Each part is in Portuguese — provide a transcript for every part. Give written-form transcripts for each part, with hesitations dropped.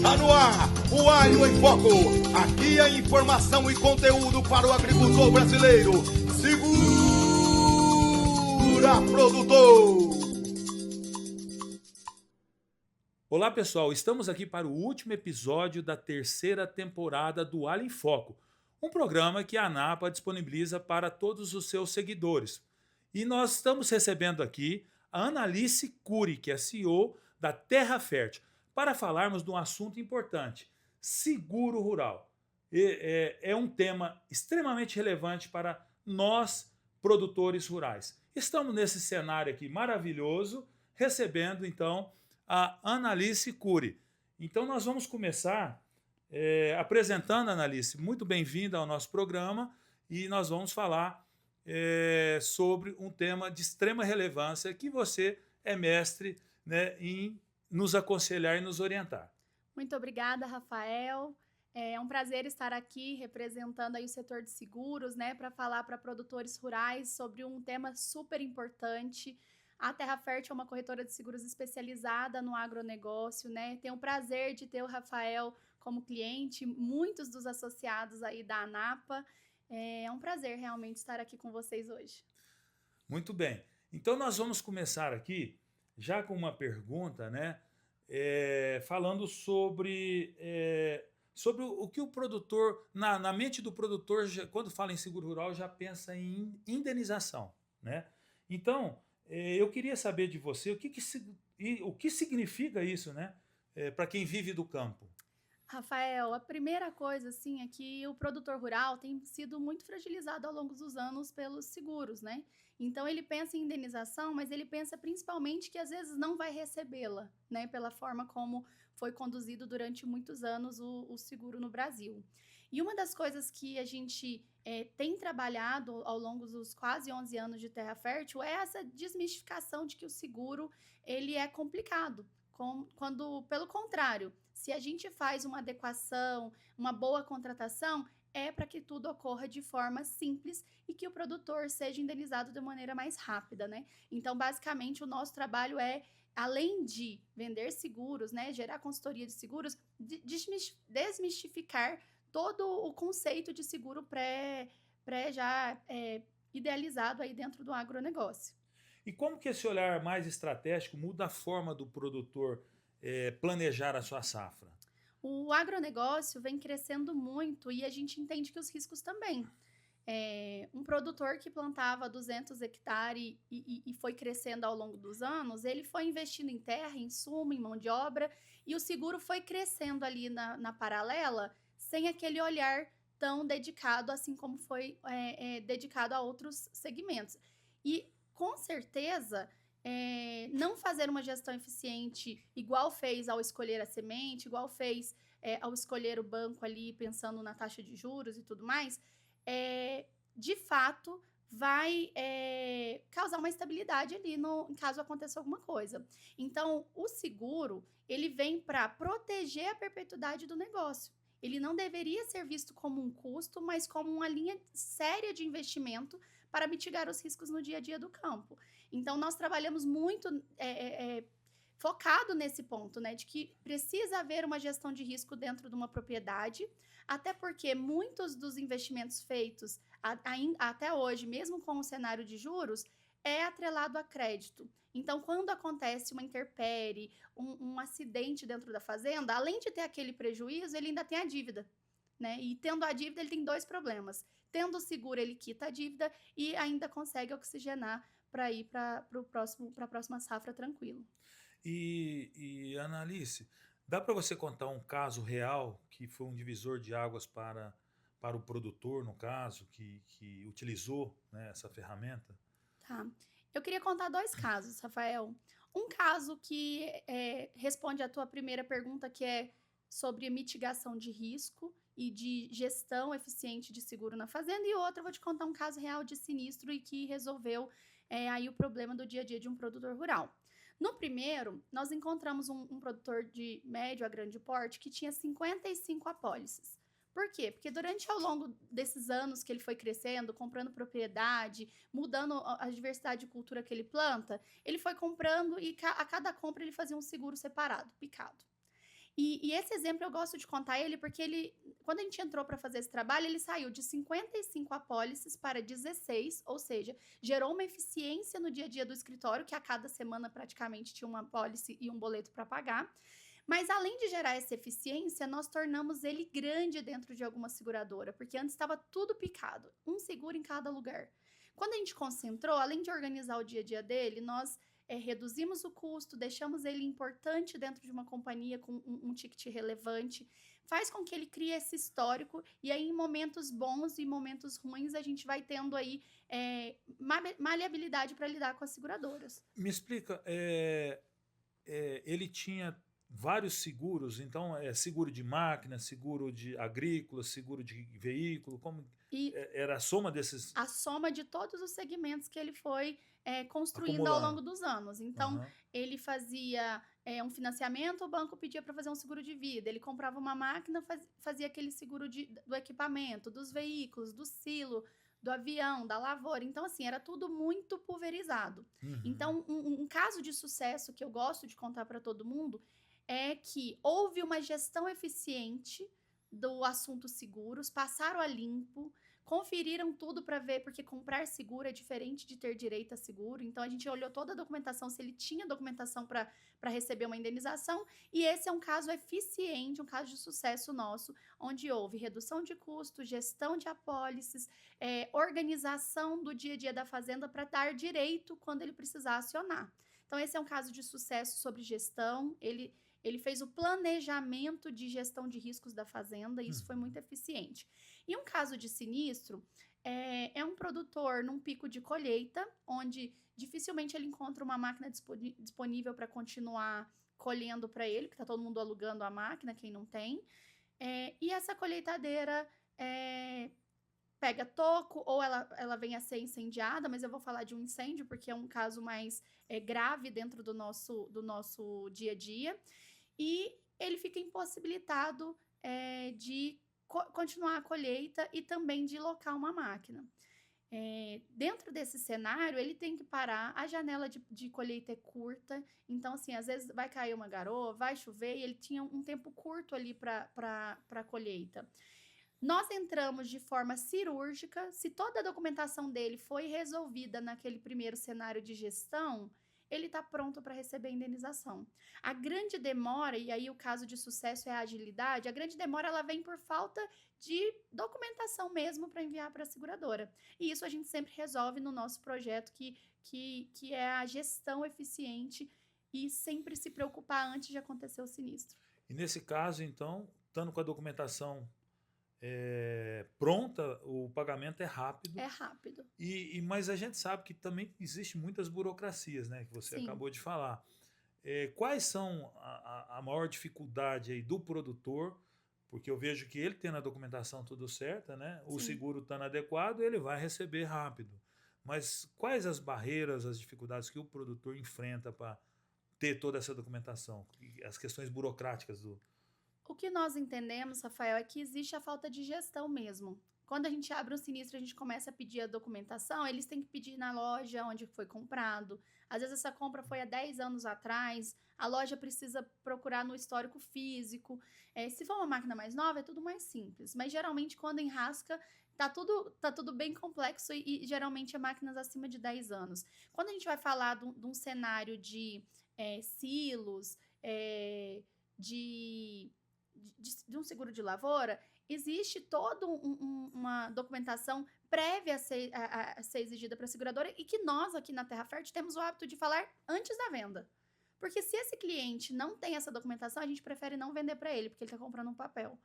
Está no ar, o Agro em Foco. Aqui é informação e conteúdo para o agricultor brasileiro. Segura, produtor! Olá pessoal, estamos aqui para o último episódio da terceira temporada do Agro em Foco, um programa que a ANAPA disponibiliza para todos os seus seguidores. E nós estamos recebendo aqui a Analice Cury, que é CEO da Terra Fértil, para falarmos de um assunto importante, seguro rural. É um tema extremamente relevante para nós, produtores rurais. Estamos nesse cenário aqui maravilhoso, recebendo então a Analice Cury. Então nós vamos começar apresentando a Analice. Muito bem-vinda ao nosso programa e nós vamos falar sobre um tema de extrema relevância que você é mestre, né, em nos aconselhar e nos orientar. Muito obrigada, Rafael. É um prazer estar aqui representando aí o setor de seguros, né, para falar para produtores rurais sobre um tema super importante. A Terra Fértil é uma corretora de seguros especializada no agronegócio, né? Tenho o prazer de ter o Rafael como cliente, muitos dos associados aí da ANAPA. É um prazer realmente estar aqui com vocês hoje. Muito bem. Então nós vamos começar aqui já com uma pergunta, né? Falando sobre o que o produtor, na mente do produtor, quando fala em seguro rural, já pensa em indenização, né? Então, eu queria saber de você o que significa isso, né? Para quem vive do campo. Rafael, a primeira coisa, assim, é que o produtor rural tem sido muito fragilizado ao longo dos anos pelos seguros, né? Então, ele pensa em indenização, mas ele pensa principalmente que às vezes não vai recebê-la, né? Pela forma como foi conduzido durante muitos anos o seguro no Brasil. E uma das coisas que a gente tem trabalhado ao longo dos quase 11 anos de Terra Fértil é essa desmistificação de que o seguro, ele é complicado. Quando, pelo contrário, se a gente faz uma adequação, uma boa contratação, é para que tudo ocorra de forma simples e que o produtor seja indenizado de maneira mais rápida, né? Então, basicamente, o nosso trabalho é, além de vender seguros, né, gerar consultoria de seguros, desmistificar todo o conceito de seguro já idealizado aí dentro do agronegócio. E como que esse olhar mais estratégico muda a forma do produtor planejar a sua safra? O agronegócio vem crescendo muito e a gente entende que os riscos também. Um produtor que plantava 200 hectares e foi crescendo ao longo dos anos, ele foi investindo em terra, em insumo, em mão de obra, e o seguro foi crescendo ali na paralela, sem aquele olhar tão dedicado, assim como foi dedicado a outros segmentos. E, com certeza, não fazer uma gestão eficiente igual fez ao escolher a semente, igual fez ao escolher o banco ali, pensando na taxa de juros e tudo mais, de fato, vai causar uma instabilidade ali em caso aconteça alguma coisa. Então, o seguro, ele vem para proteger a perpetuidade do negócio. Ele não deveria ser visto como um custo, mas como uma linha séria de investimento para mitigar os riscos no dia a dia do campo. Então, nós trabalhamos muito focado nesse ponto, né, de que precisa haver uma gestão de risco dentro de uma propriedade, até porque muitos dos investimentos feitos até hoje, mesmo com o cenário de juros, é atrelado a crédito. Então, quando acontece uma intempérie, um acidente dentro da fazenda, além de ter aquele prejuízo, ele ainda tem a dívida, né? E tendo a dívida, ele tem dois problemas. Tendo o seguro, ele quita a dívida e ainda consegue oxigenar para ir para a próxima safra tranquilo. E Analice, dá para você contar um caso real que foi um divisor de águas para o produtor, no caso, que utilizou, né, essa ferramenta? Tá. Eu queria contar dois casos, Rafael. Um caso que responde à tua primeira pergunta, que é sobre mitigação de risco e de gestão eficiente de seguro na fazenda, e outro eu vou te contar um caso real de sinistro e que resolveu aí o problema do dia a dia de um produtor rural. No primeiro, nós encontramos um produtor de médio a grande porte que tinha 55 apólices. Por quê? Porque ao longo desses anos que ele foi crescendo, comprando propriedade, mudando a diversidade de cultura que ele planta, ele foi comprando e a cada compra ele fazia um seguro separado, picado. E esse exemplo eu gosto de contar ele porque quando a gente entrou para fazer esse trabalho, ele saiu de 55 apólices para 16, ou seja, gerou uma eficiência no dia a dia do escritório, que a cada semana praticamente tinha uma apólice e um boleto para pagar. Mas além de gerar essa eficiência, nós tornamos ele grande dentro de alguma seguradora, porque antes estava tudo picado, um seguro em cada lugar. Quando a gente concentrou, além de organizar o dia a dia dele, nós reduzimos o custo, deixamos ele importante dentro de uma companhia com um ticket relevante, faz com que ele crie esse histórico, e aí em momentos bons e momentos ruins a gente vai tendo aí maleabilidade para lidar com as seguradoras. Me explica, ele tinha vários seguros, então seguro de máquina, seguro de agrícola, seguro de veículo, como era a soma desses? A soma de todos os segmentos que ele foi construindo ao longo dos anos. Então, ele fazia um financiamento, o banco pedia para fazer um seguro de vida, ele comprava uma máquina, fazia aquele seguro do equipamento, dos veículos, do silo, do avião, da lavoura. Então, assim, era tudo muito pulverizado. Então, um caso de sucesso que eu gosto de contar para todo mundo é que houve uma gestão eficiente do assunto seguros, passaram a limpo, conferiram tudo para ver, porque comprar seguro é diferente de ter direito a seguro. Então, a gente olhou toda a documentação, se ele tinha documentação para receber uma indenização. E esse é um caso eficiente, um caso de sucesso nosso, onde houve redução de custo, gestão de apólices, organização do dia a dia da fazenda para dar direito quando ele precisar acionar. Então, esse é um caso de sucesso sobre gestão. Ele fez o planejamento de gestão de riscos da fazenda, e isso foi muito eficiente. E um caso de sinistro é um produtor num pico de colheita, onde dificilmente ele encontra uma máquina disponível para continuar colhendo para ele, que está todo mundo alugando a máquina, quem não tem. E essa colheitadeira pega toco, ou ela vem a ser incendiada, mas eu vou falar de um incêndio, porque é um caso mais grave dentro do nosso dia a dia. E ele fica impossibilitado de continuar a colheita e também de locar uma máquina. Dentro desse cenário, ele tem que parar, a janela de colheita é curta, então, assim, às vezes vai cair uma garoa, vai chover, e ele tinha um tempo curto ali para a colheita. Nós entramos de forma cirúrgica, se toda a documentação dele foi resolvida naquele primeiro cenário de gestão, ele está pronto para receber a indenização. A grande demora, e aí o caso de sucesso é a agilidade, a grande demora ela vem por falta de documentação mesmo para enviar para a seguradora. E isso a gente sempre resolve no nosso projeto, que é a gestão eficiente e sempre se preocupar antes de acontecer o sinistro. E nesse caso, então, estando com a documentação pronta, o pagamento é rápido. É rápido. Mas a gente sabe que também existe muitas burocracias, né? Que você acabou de falar. Quais são a maior dificuldade aí do produtor? Porque eu vejo que ele tendo a documentação tudo certa, né? O seguro estando adequado, ele vai receber rápido. Mas quais as barreiras, as dificuldades que o produtor enfrenta para ter toda essa documentação? As questões burocráticas do... O que nós entendemos, Rafael, é que existe a falta de gestão mesmo. Quando a gente abre um sinistro, a gente começa a pedir a documentação, eles têm que pedir na loja onde foi comprado. Às vezes essa compra foi há 10 anos atrás, a loja precisa procurar no histórico físico. Se for uma máquina mais nova, é tudo mais simples. Mas geralmente quando enrasca, tá tudo bem complexo e geralmente é máquinas acima de 10 anos. Quando a gente vai falar de um cenário de silos, de um seguro de lavoura, existe toda uma documentação prévia a ser exigida para a seguradora, e que nós aqui na Terra Fértil temos o hábito de falar antes da venda. Porque se esse cliente não tem essa documentação, a gente prefere não vender para ele, porque ele está comprando um papel.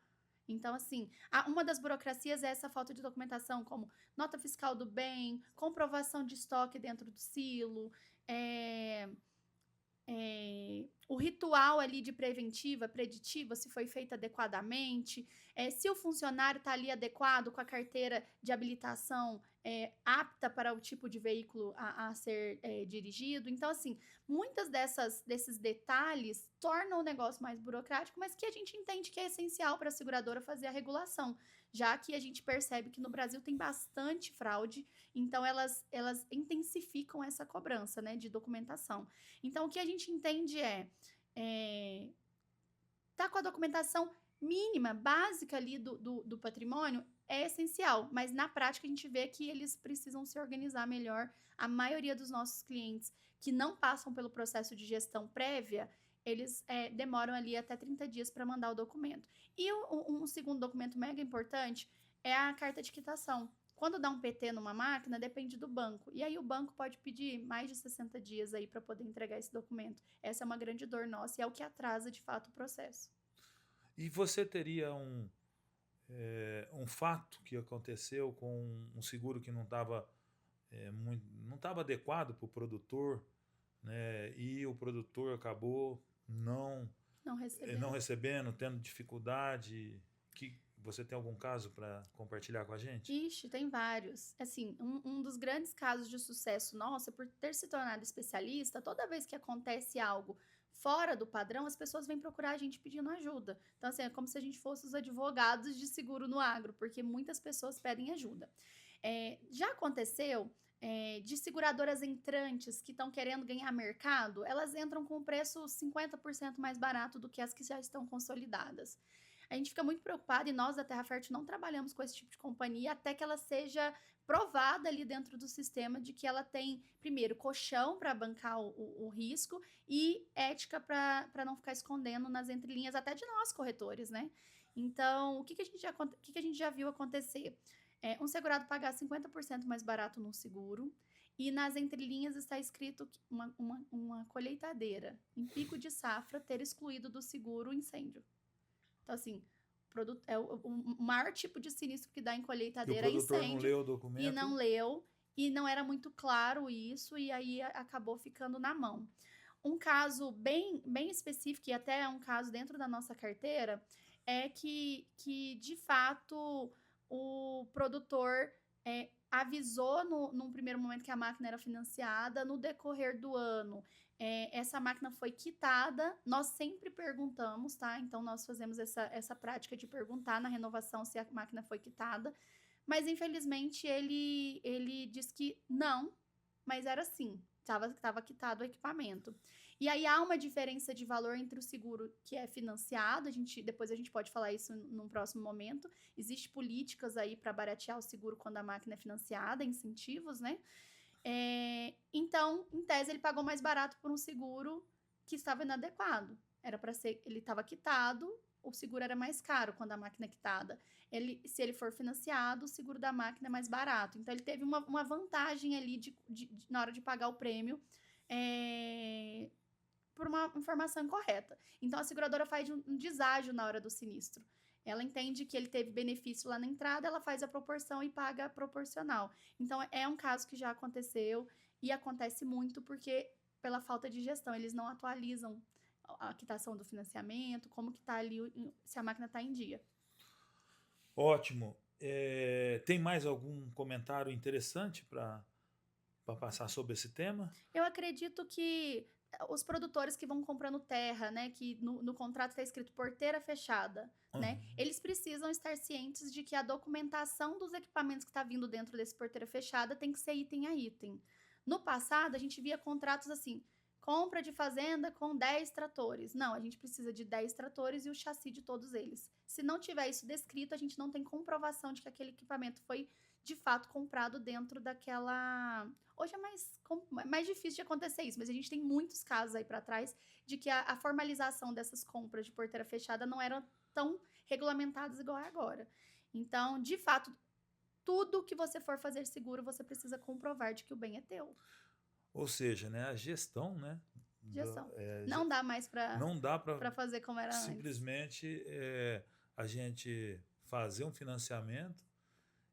Então, assim, uma das burocracias é essa falta de documentação, como nota fiscal do bem, comprovação de estoque dentro do silo, o ritual ali de preventiva, preditiva, se foi feito adequadamente, se o funcionário está ali adequado com a carteira de habilitação apta para o tipo de veículo a ser dirigido. Então, assim, muitas desses detalhes tornam o negócio mais burocrático, mas que a gente entende que é essencial para a seguradora fazer a regulação, já que a gente percebe que no Brasil tem bastante fraude, então elas intensificam essa cobrança, né, de documentação. Então, o que a gente entende tá com a documentação mínima, básica ali do patrimônio, é essencial. Mas na prática a gente vê que eles precisam se organizar melhor. A maioria dos nossos clientes que não passam pelo processo de gestão prévia, eles demoram ali até 30 dias para mandar o documento. E um segundo documento mega importante é a carta de quitação. Quando dá um PT numa máquina, depende do banco. E aí o banco pode pedir mais de 60 dias aí para poder entregar esse documento. Essa é uma grande dor nossa e é o que atrasa de fato o processo. E você teria um fato que aconteceu com um seguro que não estava não estava adequado para o produtor, né? E o produtor acabou não recebendo, tendo dificuldade. Que você tem algum caso para compartilhar com a gente? Ixi, tem vários. Assim, um dos grandes casos de sucesso nosso, por ter se tornado especialista, toda vez que acontece algo fora do padrão, as pessoas vêm procurar a gente pedindo ajuda. Então, assim, é como se a gente fosse os advogados de seguro no agro, porque muitas pessoas pedem ajuda. Já aconteceu de seguradoras entrantes que estão querendo ganhar mercado, elas entram com o preço 50% mais barato do que as que já estão consolidadas. A gente fica muito preocupado e nós da Terra Fértil não trabalhamos com esse tipo de companhia até que ela seja provada ali dentro do sistema de que ela tem, primeiro, colchão para bancar o risco e ética para não ficar escondendo nas entrelinhas até de nós, corretores, né? Então, o que a gente já viu acontecer? Um segurado pagar 50% mais barato num seguro e nas entrelinhas está escrito uma colheitadeira em pico de safra ter excluído do seguro o incêndio. Então, assim, o maior tipo de sinistro que dá em colheitadeira é incêndio. O produtor não leu o documento. E não leu, e não era muito claro isso, e aí acabou ficando na mão. Um caso bem, bem específico, e até é um caso dentro da nossa carteira, é que de fato, o produtor avisou num primeiro momento que a máquina era financiada, no decorrer do ano. Essa máquina foi quitada, nós sempre perguntamos, tá? Então, nós fazemos essa prática de perguntar na renovação se a máquina foi quitada, mas infelizmente ele disse que não, mas era sim, estava quitado o equipamento. E aí há uma diferença de valor entre o seguro que é financiado, depois a gente pode falar isso num próximo momento. Existem políticas aí para baratear o seguro quando a máquina é financiada, incentivos, né? Então, em tese, ele pagou mais barato por um seguro que estava inadequado. Era para ser, ele estava quitado, o seguro era mais caro quando a máquina é quitada. Se ele for financiado, o seguro da máquina é mais barato. Então, ele teve uma vantagem ali na hora de pagar o prêmio por uma informação incorreta. Então, a seguradora faz um deságio na hora do sinistro. Ela entende que ele teve benefício lá na entrada, ela faz a proporção e paga a proporcional. Então, é um caso que já aconteceu e acontece muito porque, pela falta de gestão, eles não atualizam a quitação do financiamento, como que está ali, se a máquina está em dia. Ótimo. Tem mais algum comentário interessante para passar sobre esse tema? Eu acredito que os produtores que vão comprando terra, né, que no contrato está escrito porteira fechada, né, eles precisam estar cientes de que a documentação dos equipamentos que está vindo dentro desse porteira fechada tem que ser item a item. No passado, a gente via contratos assim, compra de fazenda com 10 tratores. Não, a gente precisa de 10 tratores e o chassi de todos eles. Se não tiver isso descrito, a gente não tem comprovação de que aquele equipamento foi de fato comprado dentro daquela... Hoje é mais difícil de acontecer isso, mas a gente tem muitos casos aí para trás de que a formalização dessas compras de porteira fechada não eram tão regulamentadas igual é agora. Então, de fato, tudo que você for fazer seguro, você precisa comprovar de que o bem é teu. Ou seja, né, a gestão, né? Gestão. Não dá mais para fazer como era simplesmente a gente fazer um financiamento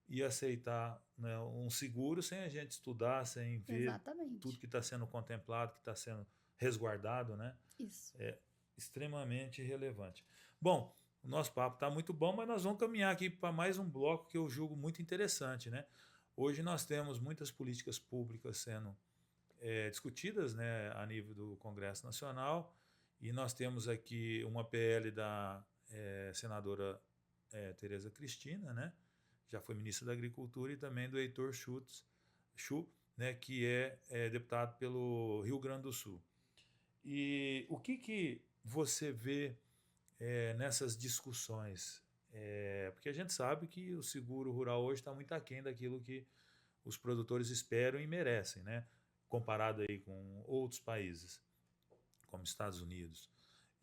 e aceitar, né, um seguro sem a gente estudar, sem ver Exatamente. Tudo que está sendo contemplado, que está sendo resguardado, né? Isso. É extremamente relevante. Bom, o nosso papo está muito bom, mas nós vamos caminhar aqui para mais um bloco que eu julgo muito interessante, né? Hoje nós temos muitas políticas públicas sendo discutidas, né, a nível do Congresso Nacional, e nós temos aqui uma PL da senadora Tereza Cristina, né? Já foi ministra da Agricultura, e também do Heitor Chu, né, que é deputado pelo Rio Grande do Sul. E o que você vê nessas discussões? Porque a gente sabe que o seguro rural hoje está muito aquém daquilo que os produtores esperam e merecem, né? Comparado aí com outros países, como Estados Unidos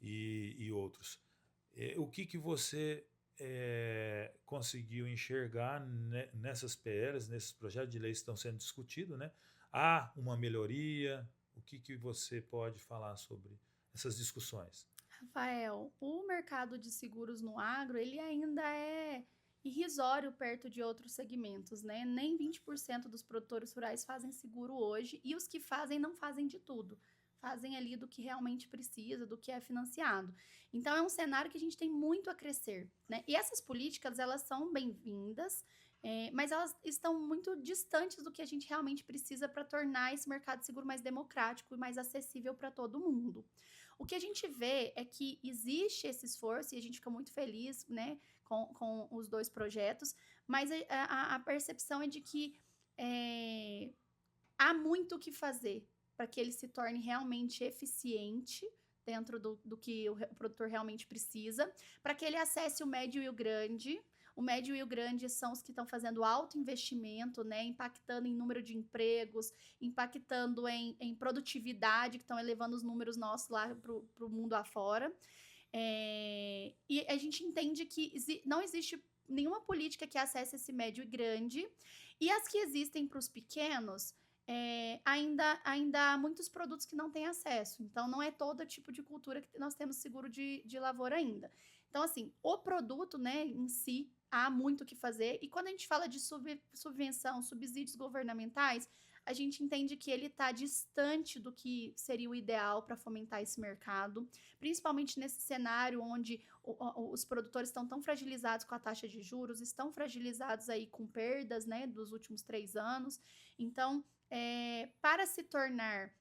e outros. O que você conseguiu enxergar nessas PLs, nesses projetos de lei que estão sendo discutidos, né? Há uma melhoria? O que você pode falar sobre essas discussões? Rafael, o mercado de seguros no agro, ele ainda é irrisório perto de outros segmentos, né? Nem 20% dos produtores rurais fazem seguro hoje e os que fazem não fazem de tudo. Fazem ali do que realmente precisa, do que é financiado. Então é um cenário que a gente tem muito a crescer, né? E essas políticas, elas são bem-vindas, mas elas estão muito distantes do que a gente realmente precisa para tornar esse mercado de seguro mais democrático e mais acessível para todo mundo. O que a gente vê é que existe esse esforço e a gente fica muito feliz, né, com os dois projetos, mas a percepção é de que há muito o que fazer para que ele se torne realmente eficiente dentro do que o produtor realmente precisa, para que ele acesse o médio e o grande. O médio e o grande são os que estão fazendo alto investimento, né, impactando em número de empregos, impactando em produtividade, que estão elevando os números nossos lá para o mundo afora. E a gente entende que não existe nenhuma política que acesse esse médio e grande, e as que existem para os pequenos, ainda há muitos produtos que não têm acesso. Então, não é todo tipo de cultura que nós temos seguro de lavoura ainda. Então, assim, o produto, né, em si, há muito o que fazer. E quando a gente fala de subvenção, subsídios governamentais, a gente entende que ele está distante do que seria o ideal para fomentar esse mercado, principalmente nesse cenário onde os produtores estão tão fragilizados com a taxa de juros, estão fragilizados aí com perdas, né, dos últimos 3 anos. Então, para se tornar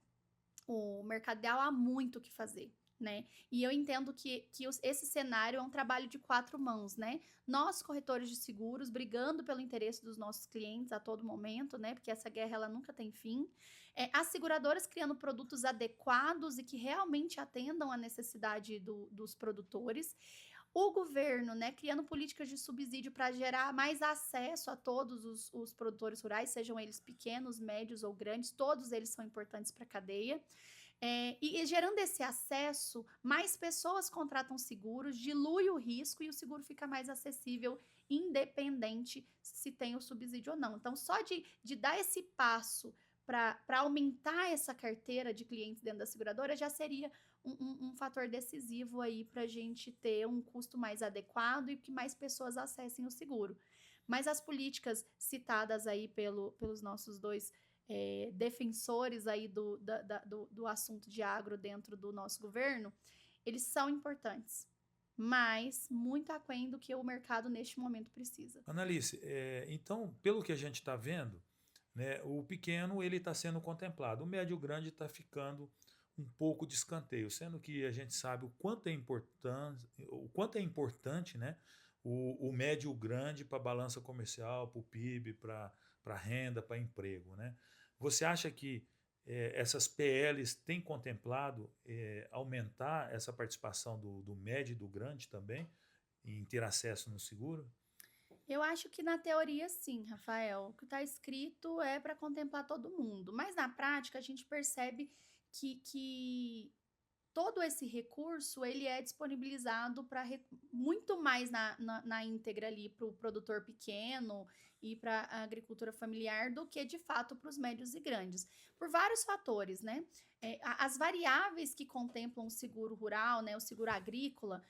o mercado ideal, há muito o que fazer, né? E eu entendo que esse cenário é um trabalho de 4 mãos, né? Nós, corretores de seguros, brigando pelo interesse dos nossos clientes a todo momento, né? Porque essa guerra, ela nunca tem fim. As seguradoras criando produtos adequados e que realmente atendam à necessidade dos produtores. O governo, né, criando políticas de subsídio para gerar mais acesso a todos os produtores rurais, sejam eles pequenos, médios ou grandes, todos eles são importantes para a cadeia. E gerando esse acesso, mais pessoas contratam seguros, dilui o risco e o seguro fica mais acessível, independente se tem o subsídio ou não. Então, só de dar esse passo para aumentar essa carteira de clientes dentro da seguradora já seria um fator decisivo aí para a gente ter um custo mais adequado e que mais pessoas acessem o seguro. Mas as políticas citadas aí pelos nossos dois defensores aí do assunto de agro dentro do nosso governo, eles são importantes, mas muito aquém do que o mercado neste momento precisa. Analice, então, pelo que a gente está vendo, né, o pequeno ele está sendo contemplado, o médio e o grande está ficando um pouco de escanteio, sendo que a gente sabe o quanto é importante, né, o médio e o grande para a balança comercial, para o PIB, para a renda, para emprego, né? Você acha que essas PLs têm contemplado aumentar essa participação do médio e do grande também em ter acesso no seguro? Eu acho que na teoria sim, Rafael. O que está escrito é para contemplar todo mundo, mas na prática a gente percebe que todo esse recurso ele é disponibilizado para muito mais na íntegra ali para o produtor pequeno e para a agricultura familiar do que de fato para os médios e grandes, por vários fatores, né? As variáveis que contemplam o seguro rural, né, o seguro agrícola,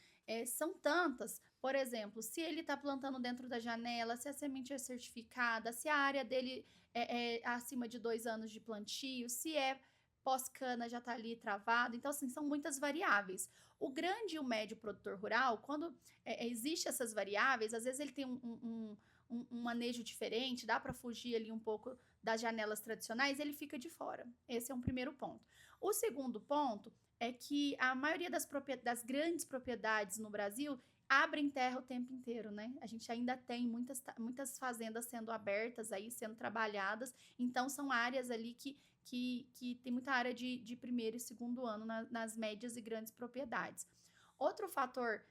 são tantas. Por exemplo, se ele está plantando dentro da janela, se a semente é certificada, se a área dele é acima de 2 anos de plantio, se é pós-cana já está ali travado. Então, assim, são muitas variáveis. O grande e o médio produtor rural, quando existe essas variáveis, às vezes ele tem um manejo diferente, dá para fugir ali um pouco das janelas tradicionais, ele fica de fora. Esse é um primeiro ponto. O segundo ponto é que a maioria das grandes propriedades no Brasil abrem terra o tempo inteiro, né? A gente ainda tem muitas fazendas sendo abertas aí, sendo trabalhadas, então são áreas ali que tem muita área de primeiro e segundo ano nas médias e grandes propriedades. Outro fator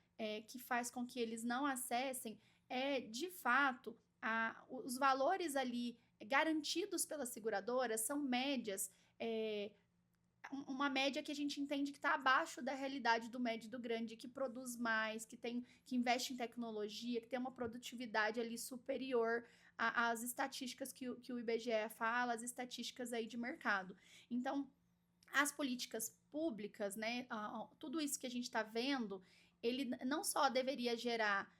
que faz com que eles não acessem é, de fato, os valores ali garantidos pelas seguradoras são médias, uma média que a gente entende que está abaixo da realidade do médio e do grande, que produz mais, que investe em tecnologia, que tem uma produtividade ali superior às estatísticas que o IBGE fala, as estatísticas aí de mercado. Então, as políticas públicas, né, tudo isso que a gente está vendo, ele não só deveria gerar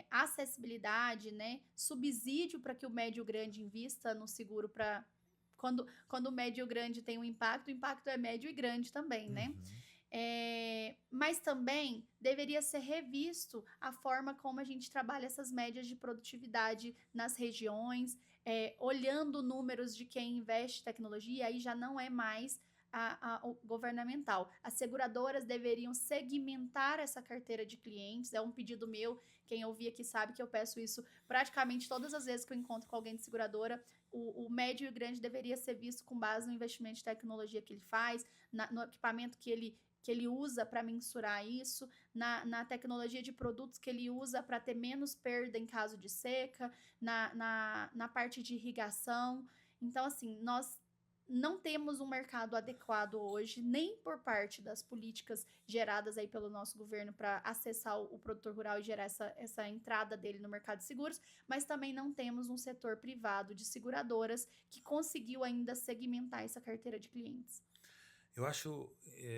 acessibilidade, né, subsídio para que o médio e o grande invista no seguro para quando o médio e o grande tem um impacto, o impacto é médio e grande também, né? Mas também deveria ser revisto a forma como a gente trabalha essas médias de produtividade nas regiões, olhando números de quem investe em tecnologia, aí já não é mais o governamental. As seguradoras deveriam segmentar essa carteira de clientes, é um pedido meu, quem ouvir aqui sabe que eu peço isso praticamente todas as vezes que eu encontro com alguém de seguradora. O médio e o grande deveria ser visto com base no investimento de tecnologia que ele faz, no equipamento que ele usa para mensurar isso, na tecnologia de produtos que ele usa para ter menos perda em caso de seca, na parte de irrigação. Então, assim, nós não temos um mercado adequado hoje, nem por parte das políticas geradas aí pelo nosso governo para acessar o produtor rural e gerar essa entrada dele no mercado de seguros, mas também não temos um setor privado de seguradoras que conseguiu ainda segmentar essa carteira de clientes. Eu acho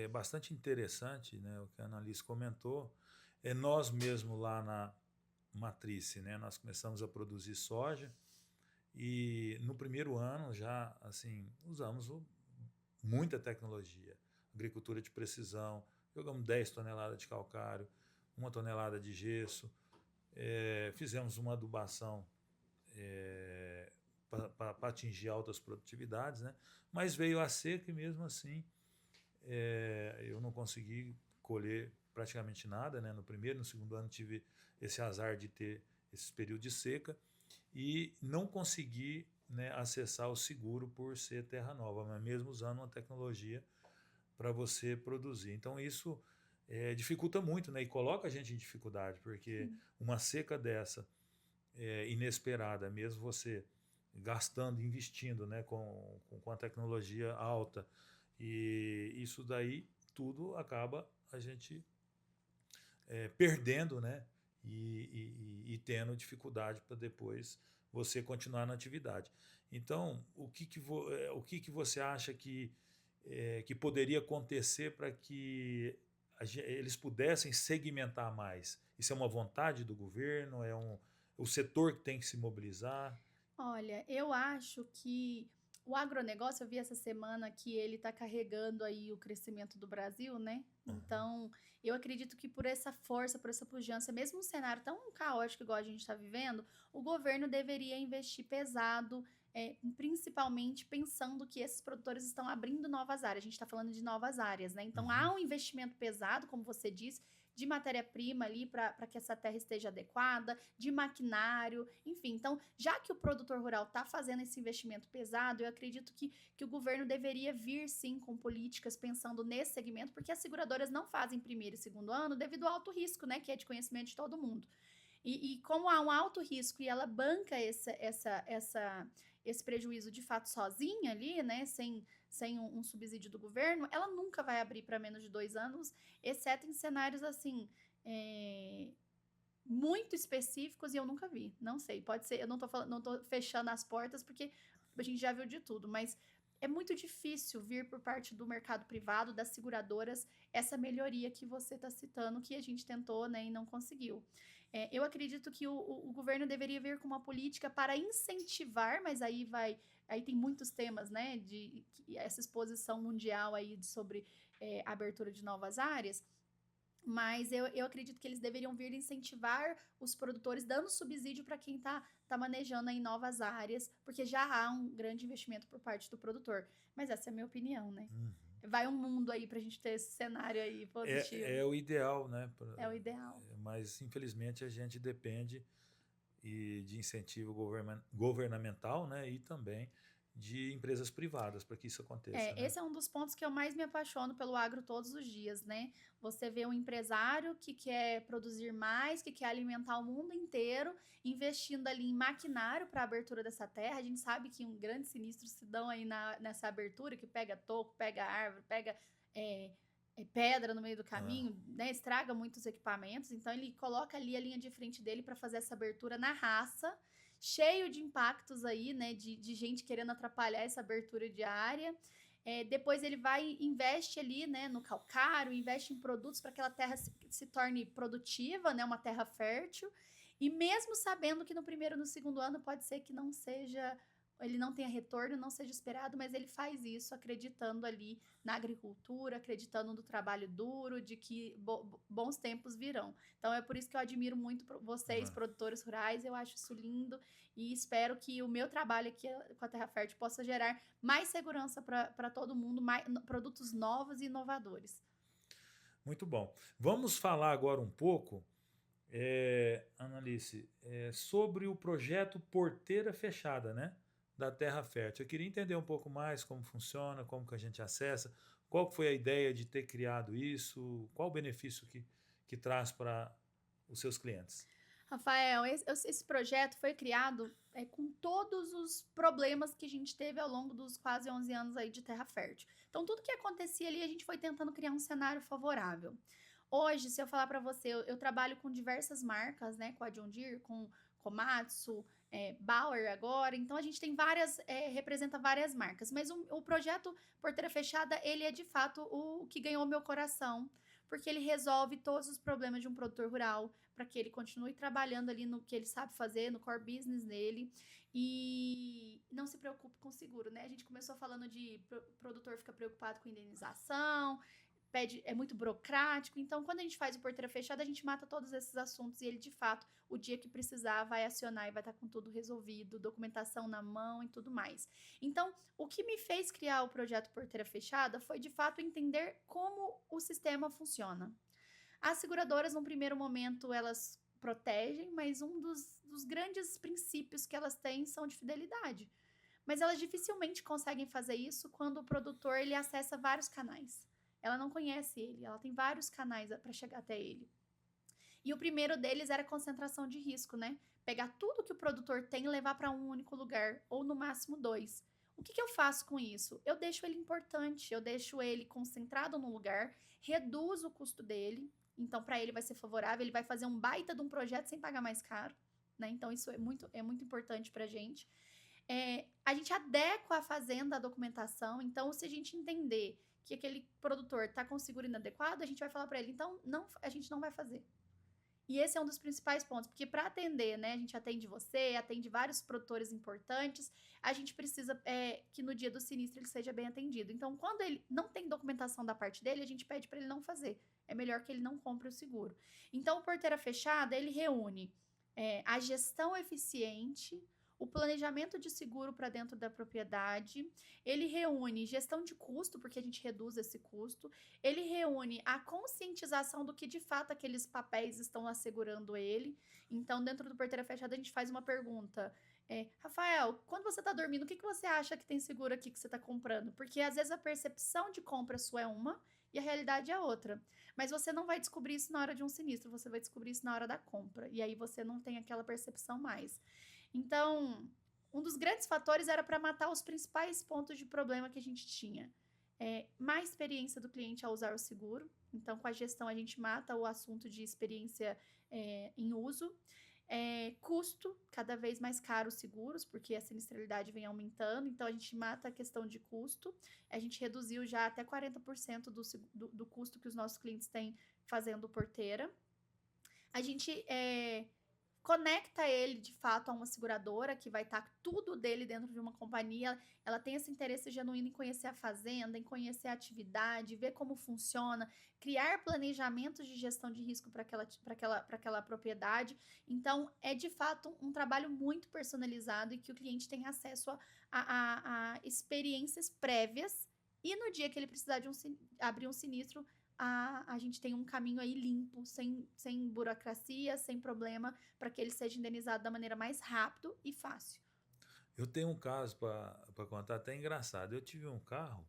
bastante interessante, né, o que a Annalise comentou. Nós mesmo lá na Matrice, né, nós começamos a produzir soja e no primeiro ano já assim usamos muita tecnologia, agricultura de precisão, jogamos 10 toneladas de calcário, 1 tonelada de gesso, fizemos uma adubação para atingir altas produtividades, né? Mas veio a seca e mesmo assim eu não consegui colher praticamente nada, né? No primeiro, no segundo ano tive esse azar de ter esse período de seca e não consegui, né, acessar o seguro por ser terra nova, mas mesmo usando uma tecnologia para você produzir. Então isso dificulta muito, né? E coloca a gente em dificuldade, porque uma seca dessa inesperada, mesmo você gastando, investindo, né, com a tecnologia alta, e isso daí tudo acaba a gente perdendo, né, e tendo dificuldade para depois você continuar na atividade. Então, o que você acha que poderia acontecer para que eles pudessem segmentar mais? Isso é uma vontade do governo? O setor que tem que se mobilizar? Olha, eu acho que o agronegócio, eu vi essa semana que ele está carregando aí o crescimento do Brasil, né? Então, eu acredito que por essa força, por essa pujança, mesmo um cenário tão caótico igual a gente está vivendo, o governo deveria investir pesado, principalmente pensando que esses produtores estão abrindo novas áreas. A gente está falando de novas áreas, né? Então, há um investimento pesado, como você disse, de matéria-prima ali para que essa terra esteja adequada, de maquinário, enfim. Então, já que o produtor rural está fazendo esse investimento pesado, eu acredito que o governo deveria vir, sim, com políticas pensando nesse segmento, porque as seguradoras não fazem primeiro e segundo ano devido ao alto risco, né, que é de conhecimento de todo mundo. E como há um alto risco e ela banca esse prejuízo de fato sozinha ali, né, sem um subsídio do governo, ela nunca vai abrir para menos de 2 anos, exceto em cenários assim muito específicos e eu nunca vi. Não sei, pode ser, eu não tô fechando as portas porque a gente já viu de tudo, mas é muito difícil vir por parte do mercado privado, das seguradoras, essa melhoria que você está citando, que a gente tentou, né, e não conseguiu. Eu acredito que o governo deveria vir com uma política para incentivar, mas aí tem muitos temas, né, de essa exposição mundial aí sobre abertura de novas áreas. Mas eu acredito que eles deveriam vir incentivar os produtores, dando subsídio para quem está manejando aí novas áreas, porque já há um grande investimento por parte do produtor. Mas essa é a minha opinião, né? Vai um mundo aí para a gente ter esse cenário aí positivo. É o ideal, né? É o ideal. Mas, infelizmente, a gente depende de incentivo governamental, né? E também de empresas privadas para que isso aconteça, né? Esse é um dos pontos que eu mais me apaixono pelo agro todos os dias, né? Você vê um empresário que quer produzir mais, que quer alimentar o mundo inteiro, investindo ali em maquinário para a abertura dessa terra. A gente sabe que um grande sinistro se dão aí nessa abertura, que pega toco, pega árvore, pega pedra no meio do caminho, né? Estraga muitos equipamentos. Então ele coloca ali a linha de frente dele para fazer essa abertura na raça, cheio de impactos aí, né, de gente querendo atrapalhar essa abertura de área. Depois ele vai e investe ali, né, no calcário, investe em produtos para que aquela terra se torne produtiva, né, uma terra fértil. E mesmo sabendo que no primeiro e no segundo ano pode ser que não seja, ele não tenha retorno, não seja esperado, mas ele faz isso acreditando ali na agricultura, acreditando no trabalho duro, de que bons tempos virão. Então é por isso que eu admiro muito vocês, produtores rurais, eu acho isso lindo e espero que o meu trabalho aqui com a Terra Fértil possa gerar mais segurança para todo mundo, mais produtos novos e inovadores. Muito bom. Vamos falar agora um pouco, Analice, sobre o projeto Porteira Fechada, né? Da Terra Fértil. Eu queria entender um pouco mais como funciona, como que a gente acessa, qual foi a ideia de ter criado isso, qual o benefício que traz para os seus clientes. Rafael, esse projeto foi criado com todos os problemas que a gente teve ao longo dos quase 11 anos aí de Terra Fértil. Então, tudo que acontecia ali, a gente foi tentando criar um cenário favorável. Hoje, se eu falar para você, eu trabalho com diversas marcas, né? Com a John Deere, com Komatsu, Bauer agora. Então, a gente tem representa várias marcas. Mas o projeto Porteira Fechada, ele é de fato o que ganhou meu coração, porque ele resolve todos os problemas de um produtor rural, para que ele continue trabalhando ali no que ele sabe fazer, no core business dele, e não se preocupe com seguro, né? A gente começou falando de produtor fica preocupado com indenização, é muito burocrático. Então, quando a gente faz o Porteira Fechada, a gente mata todos esses assuntos e ele, de fato, o dia que precisar, vai acionar e vai estar com tudo resolvido, documentação na mão e tudo mais. Então, o que me fez criar o projeto Porteira Fechada foi, de fato, entender como o sistema funciona. As seguradoras, num primeiro momento, elas protegem, mas um dos grandes princípios que elas têm são de fidelidade. Mas elas dificilmente conseguem fazer isso quando o produtor ele acessa vários canais. Ela não conhece ele, ela tem vários canais para chegar até ele. E o primeiro deles era a concentração de risco, né? Pegar tudo que o produtor tem e levar para um único lugar, ou no máximo 2. O que eu faço com isso? Eu deixo ele importante, eu deixo ele concentrado num lugar, reduzo o custo dele, então para ele vai ser favorável, ele vai fazer um baita de um projeto sem pagar mais caro, né? Então isso é muito importante para a gente. A gente adequa a fazenda à documentação, então se a gente entender que aquele produtor está com seguro inadequado, a gente vai falar para ele, então a gente não vai fazer. E esse é um dos principais pontos, porque para atender, né, a gente atende você, atende vários produtores importantes, a gente precisa que no dia do sinistro ele seja bem atendido. Então, quando ele não tem documentação da parte dele, a gente pede para ele não fazer. É melhor que ele não compre o seguro. Então, o Porteira Fechada, ele reúne a gestão eficiente, o planejamento de seguro para dentro da propriedade, ele reúne gestão de custo, porque a gente reduz esse custo, ele reúne a conscientização do que de fato aqueles papéis estão assegurando ele. Então, dentro do Porteira Fechada, a gente faz uma pergunta. Rafael, quando você está dormindo, o que você acha que tem seguro aqui que você está comprando? Porque às vezes a percepção de compra sua é uma e a realidade é outra. Mas você não vai descobrir isso na hora de um sinistro, você vai descobrir isso na hora da compra. E aí você não tem aquela percepção mais. Então, um dos grandes fatores era para matar os principais pontos de problema que a gente tinha. Má experiência do cliente ao usar o seguro. Então, com a gestão, a gente mata o assunto de experiência em uso. Custo, cada vez mais caro os seguros, porque a sinistralidade vem aumentando. Então, a gente mata a questão de custo. A gente reduziu já até 40% do custo que os nossos clientes têm fazendo porteira. A gente conecta ele, de fato, a uma seguradora que vai estar tudo dele dentro de uma companhia. Ela tem esse interesse genuíno em conhecer a fazenda, em conhecer a atividade, ver como funciona, criar planejamentos de gestão de risco para aquela propriedade. Então, é, de fato, um trabalho muito personalizado e que o cliente tem acesso a experiências prévias. E no dia que ele precisar de abrir um sinistro, a gente tem um caminho aí limpo, sem burocracia, sem problema, para que ele seja indenizado da maneira mais rápida e fácil. Eu tenho um caso para contar até engraçado. Eu tive um carro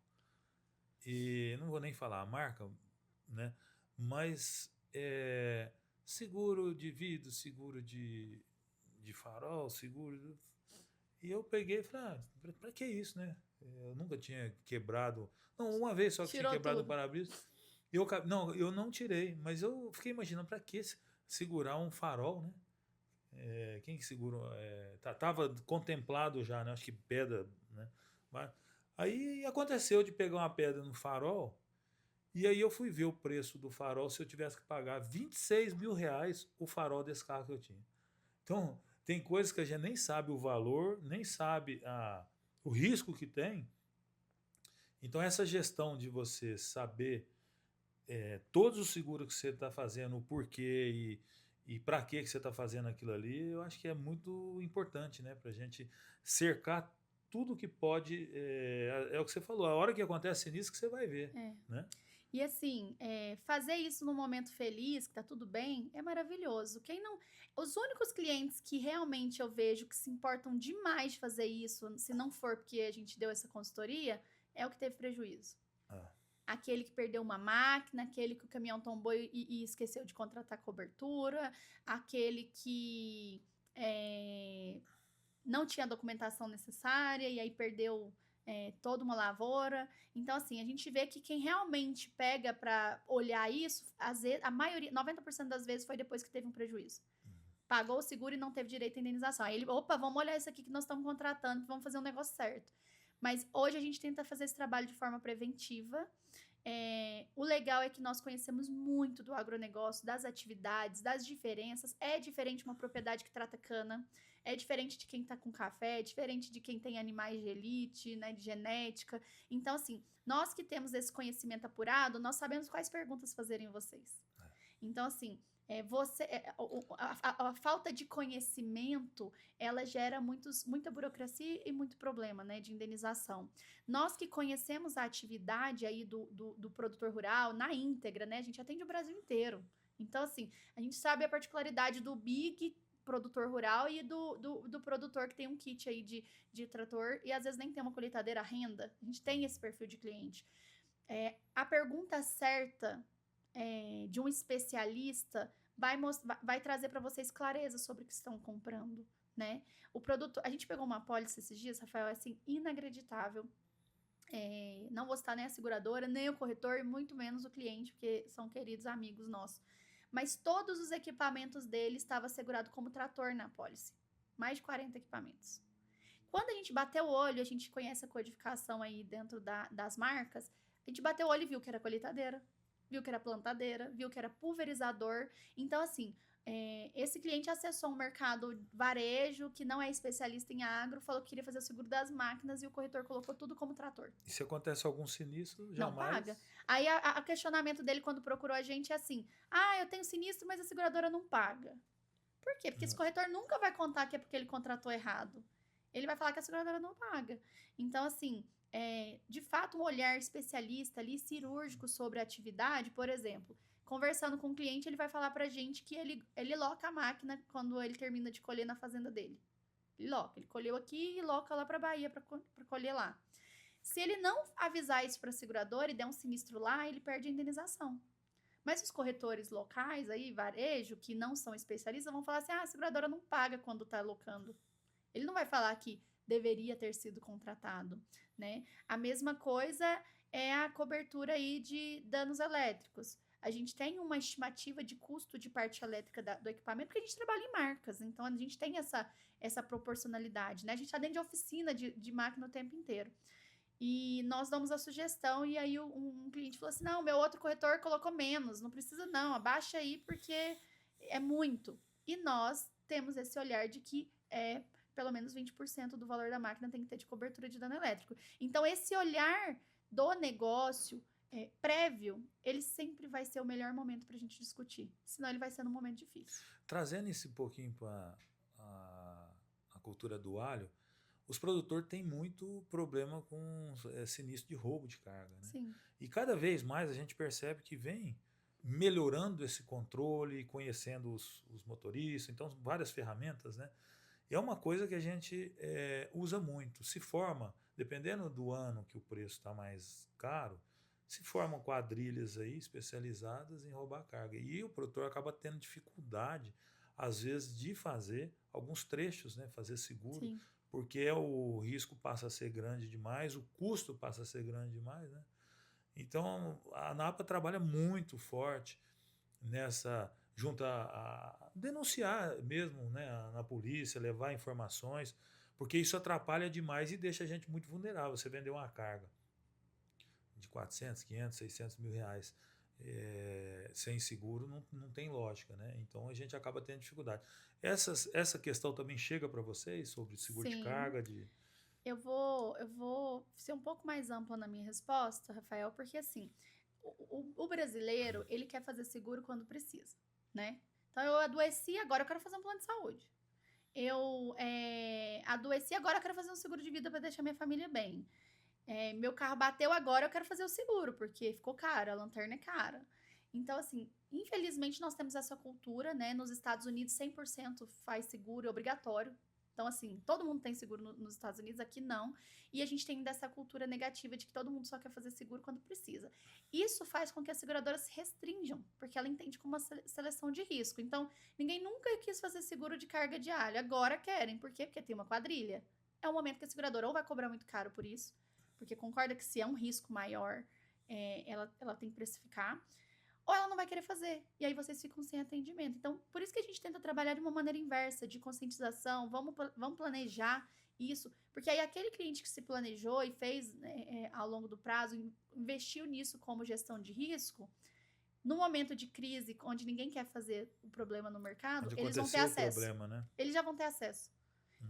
e não vou nem falar a marca, né? Mas seguro de vidro, seguro de farol, seguro. E eu peguei e falei, pra que isso, né? Eu nunca tinha quebrado. Não, uma vez só que tinha Tirou quebrado um tudo. para-brisa. Não, eu não tirei, mas eu fiquei imaginando pra que segurar um farol, né? Quem que segura? Tava contemplado já, né? Acho que pedra, né? Aí aconteceu de pegar uma pedra no farol, e aí eu fui ver o preço do farol se eu tivesse que pagar R$ 26.000 o farol desse carro que eu tinha. Então, tem coisas que a gente nem sabe o valor, nem sabe o risco que tem. Então, essa gestão de você saber todos os seguros que você está fazendo, o porquê e para que você está fazendo aquilo ali, eu acho que é muito importante, né? Para a gente cercar tudo que pode. É o que você falou, a hora que acontece nisso que você vai ver. É. Né? E assim, fazer isso num momento feliz, que tá tudo bem, é maravilhoso. Quem não. Os únicos clientes que realmente eu vejo que se importam demais de fazer isso, se não for porque a gente deu essa consultoria, é o que teve prejuízo. Aquele que perdeu uma máquina, aquele que o caminhão tombou e esqueceu de contratar cobertura, aquele que não tinha a documentação necessária e aí perdeu toda uma lavoura. Então, assim, a gente vê que quem realmente pega para olhar isso, às vezes, a maioria, 90% das vezes foi depois que teve um prejuízo. Pagou o seguro e não teve direito à indenização. Aí ele, opa, vamos olhar isso aqui que nós estamos contratando, vamos fazer um negócio certo. Mas hoje a gente tenta fazer esse trabalho de forma preventiva. O legal é que nós conhecemos muito do agronegócio, das atividades, das diferenças. É diferente uma propriedade que trata cana, é diferente de quem está com café, é diferente de quem tem animais de elite, né, de genética. Então, assim, nós que temos esse conhecimento apurado, nós sabemos quais perguntas fazerem vocês. Então, assim, a falta de conhecimento, ela gera muita burocracia e muito problema, né, de indenização. Nós que conhecemos a atividade aí do produtor rural na íntegra, né, a gente atende o Brasil inteiro. Então, assim, a gente sabe a particularidade do big produtor rural e do produtor que tem um kit aí de trator e às vezes nem tem uma colheitadeira à renda. A gente tem esse perfil de cliente. A pergunta certa de um especialista vai trazer para vocês clareza sobre o que estão comprando, né? O produto, a gente pegou uma apólice esses dias, Rafael, assim, inacreditável. Não vou citar nem a seguradora, nem o corretor, muito menos o cliente, porque são queridos amigos nossos. Mas todos os equipamentos dele estavam segurados como trator na apólice. Mais de 40 equipamentos. Quando a gente bateu o olho, a gente conhece a codificação aí dentro das marcas, a gente bateu o olho e viu que era colheitadeira, viu que era plantadeira, viu que era pulverizador. Então, assim, esse cliente acessou um mercado varejo que não é especialista em agro, falou que queria fazer o seguro das máquinas e o corretor colocou tudo como trator. E se acontece algum sinistro, jamais... Não paga. Aí, o questionamento dele quando procurou a gente é assim, eu tenho sinistro, mas a seguradora não paga. Por quê? Porque esse corretor nunca vai contar que é porque ele contratou errado. Ele vai falar que a seguradora não paga. Então, assim, de fato, um olhar especialista ali, cirúrgico sobre a atividade, por exemplo, conversando com o cliente, ele vai falar pra gente que ele loca a máquina quando ele termina de colher na fazenda dele. Ele colheu aqui e loca lá pra Bahia pra colher lá. Se ele não avisar isso pra seguradora e der um sinistro lá, ele perde a indenização. Mas os corretores locais aí, varejo, que não são especialistas, vão falar assim, a seguradora não paga quando tá locando. Ele não vai falar que deveria ter sido contratado, né? A mesma coisa é a cobertura aí de danos elétricos. A gente tem uma estimativa de custo de parte elétrica do equipamento, porque a gente trabalha em marcas, então a gente tem essa proporcionalidade, né? A gente está dentro de oficina de máquina o tempo inteiro. E nós damos a sugestão, e aí um cliente falou assim, não, meu outro corretor colocou menos, não precisa não, abaixa aí porque é muito. E nós temos esse olhar de que pelo menos 20% do valor da máquina tem que ter de cobertura de dano elétrico. Então, esse olhar do negócio prévio, ele sempre vai ser o melhor momento para a gente discutir. Senão, ele vai ser num momento difícil. Trazendo esse pouquinho para a cultura do alho, os produtores têm muito problema com sinistro de roubo de carga. Né? Sim. E cada vez mais a gente percebe que vem melhorando esse controle, conhecendo os motoristas, então várias ferramentas, né? É uma coisa que a gente usa muito. Se forma, dependendo do ano que o preço está mais caro, se formam quadrilhas aí especializadas em roubar carga. E o produtor acaba tendo dificuldade, às vezes, de fazer alguns trechos, né, fazer seguro, Sim. porque o risco passa a ser grande demais, o custo passa a ser grande demais, né? Então, a ANAPA trabalha muito forte nessa, junto a denunciar mesmo, né, na polícia, levar informações, porque isso atrapalha demais e deixa a gente muito vulnerável. Você vender uma carga de 400, 500, 600 mil reais sem seguro não tem lógica, né? Então a gente acaba tendo dificuldade. Essa questão também chega para vocês sobre seguro de Sim. carga, Eu vou ser um pouco mais ampla na minha resposta, Rafael, porque assim, o brasileiro, ele quer fazer seguro quando precisa, né? Então, eu adoeci, agora eu quero fazer um plano de saúde. Eu adoeci, agora eu quero fazer um seguro de vida para deixar minha família bem. Meu carro bateu, agora eu quero fazer o seguro, porque ficou caro, a lanterna é cara. Então, assim, infelizmente nós temos essa cultura, né? Nos Estados Unidos, 100% faz seguro, é obrigatório. Então, assim, todo mundo tem seguro nos Estados Unidos, aqui não. E a gente tem dessa cultura negativa de que todo mundo só quer fazer seguro quando precisa. Isso faz com que as seguradoras se restringam, porque ela entende como uma seleção de risco. Então, ninguém nunca quis fazer seguro de carga de alho, agora querem. Por quê? Porque tem uma quadrilha. É um momento que a seguradora ou vai cobrar muito caro por isso, porque concorda que se é um risco maior, ela tem que precificar, ou ela não vai querer fazer. E aí vocês ficam sem atendimento. Então, por isso que a gente tenta trabalhar de uma maneira inversa, de conscientização, vamos planejar isso, porque aí aquele cliente que se planejou e fez ao longo do prazo, investiu nisso como gestão de risco, no momento de crise, onde ninguém quer fazer o problema no mercado, onde eles vão ter aconteceu o acesso. problema, né? Eles já vão ter acesso.